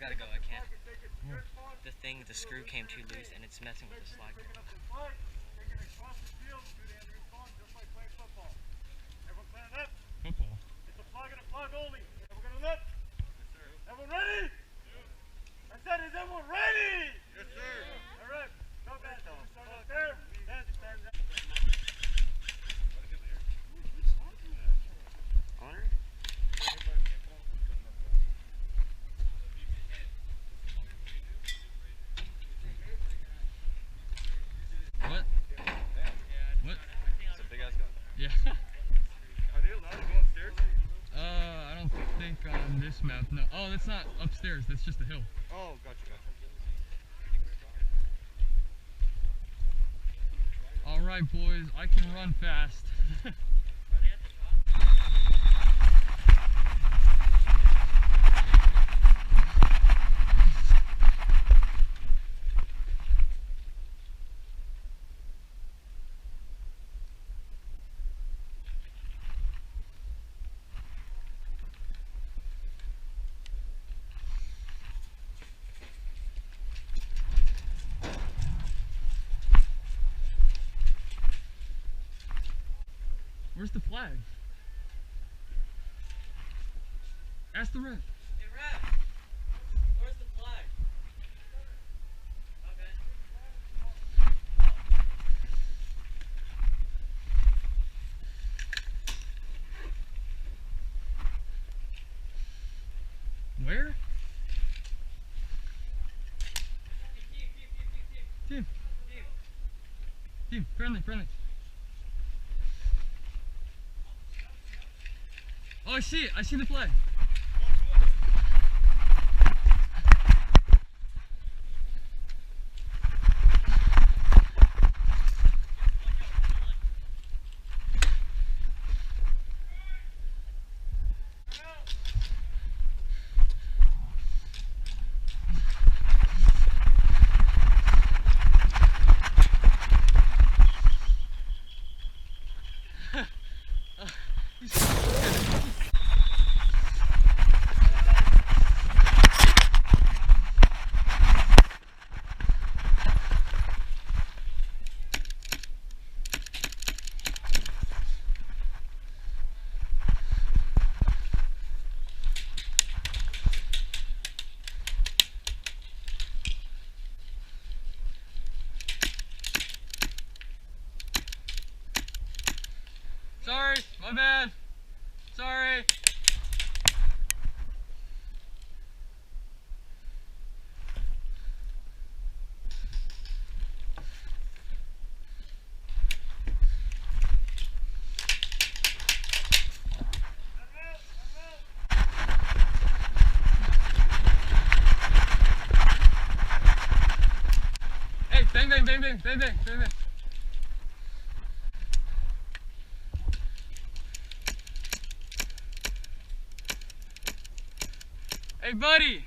gotta go. I can't. The screw came too loose and it's messing with the slide. Football. It's a plug and a plug only. Everyone gonna look? Yes, sir. Everyone ready? I said, is everyone ready? Yes, sir. All right. Go back. Start out there. Then stand there. Honor? What? What? It's a big ass gun. Yeah. Are they allowed to go upstairs? I don't think on this map. No. Oh, that's not upstairs. That's just a hill. Oh, gotcha. All right, boys. I can run fast. Where's the flag? Ask the ref. Hey, ref! Where's the flag? Okay. Where? Team, friendly. Oh, I see it. I see the flag. Sorry, my bad. Sorry. Hey, bang. Hey, buddy!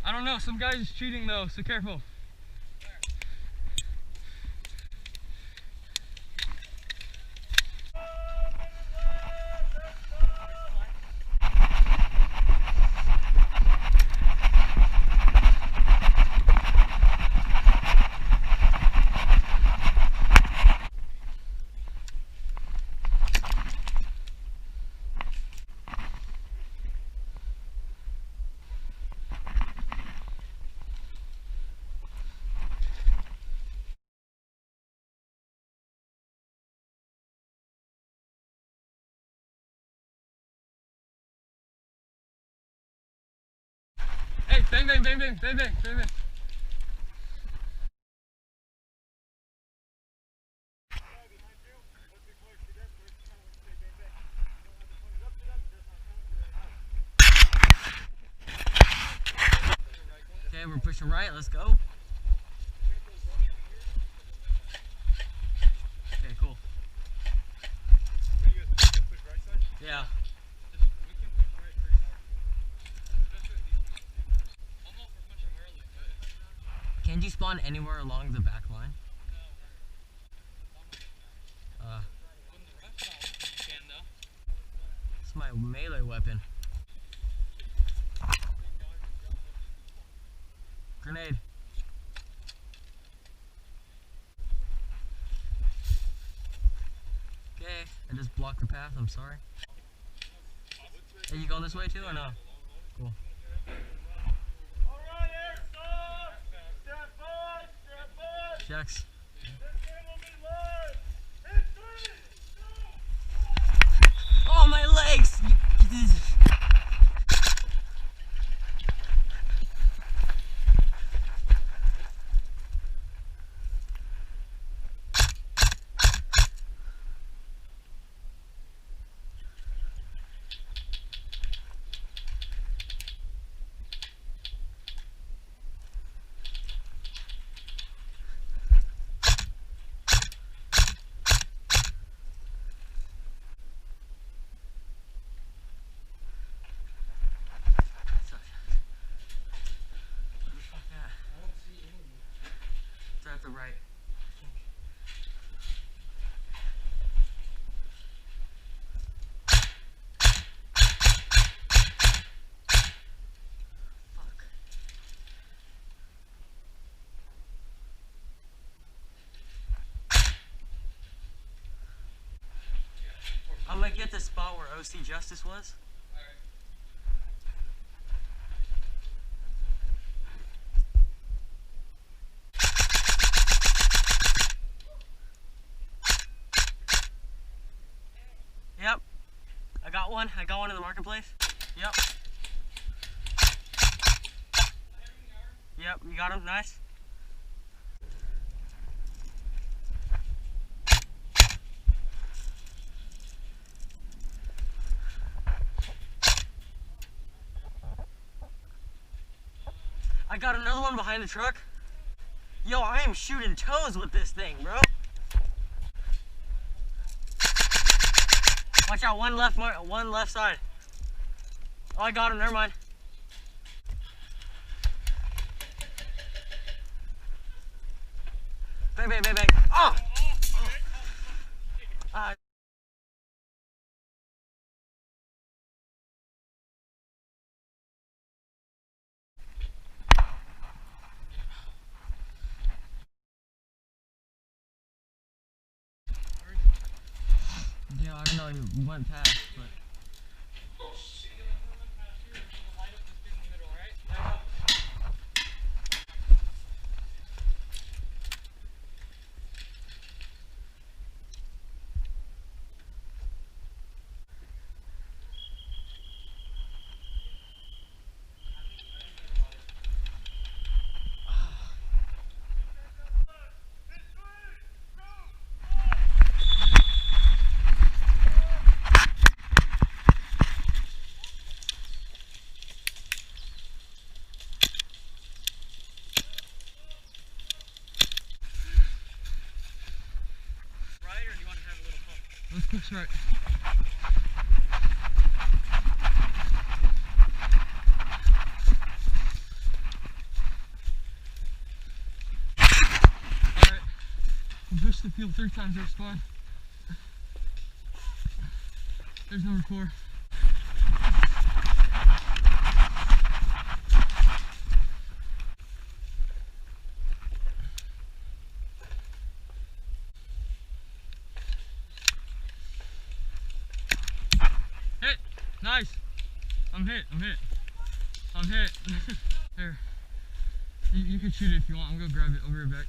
I don't know, some guy's cheating though, so careful. Hey, bang. Okay, we're pushing right. Let's go. Okay, cool. Yeah. Can you spawn anywhere along the back line? melee weapon. Grenade. Okay, I just blocked the path, I'm sorry. Are you going this way too or no? Cool. Alright, airsoft! Stand by, stand by! Checks. This game will be live! In 3, 2, Oh, my legs! At the right. Fuck. I'm gonna get the spot where OC Justice was. Yep. I got one. I got one in the marketplace. Yep. Yep, you got him. Nice. I got another one behind the truck. Yo, I am shooting toes with this thing, bro. Watch out, one left side. Oh, I got him, never mind. Bang, bang, bang, bang. Oh! Yeah, I don't know, you went past, but... Let's push right. Alright. Push the field 3 times our spawn. There's number 4. Hit! Nice! I'm hit. There. You can shoot it if you want. I'm gonna grab it. I'll be right back.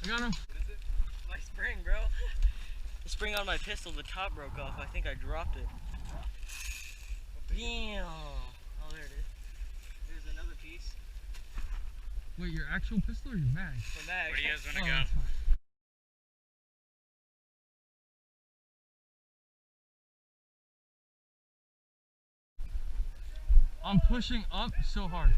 I got him. My spring, bro. The spring on my pistol, the top broke off. I think I dropped it. Damn. Oh, there it is. There's another piece. Wait, your actual pistol or your mag? The mag. What do you guys want to Oh, go? that's fine. I'm pushing up so hard.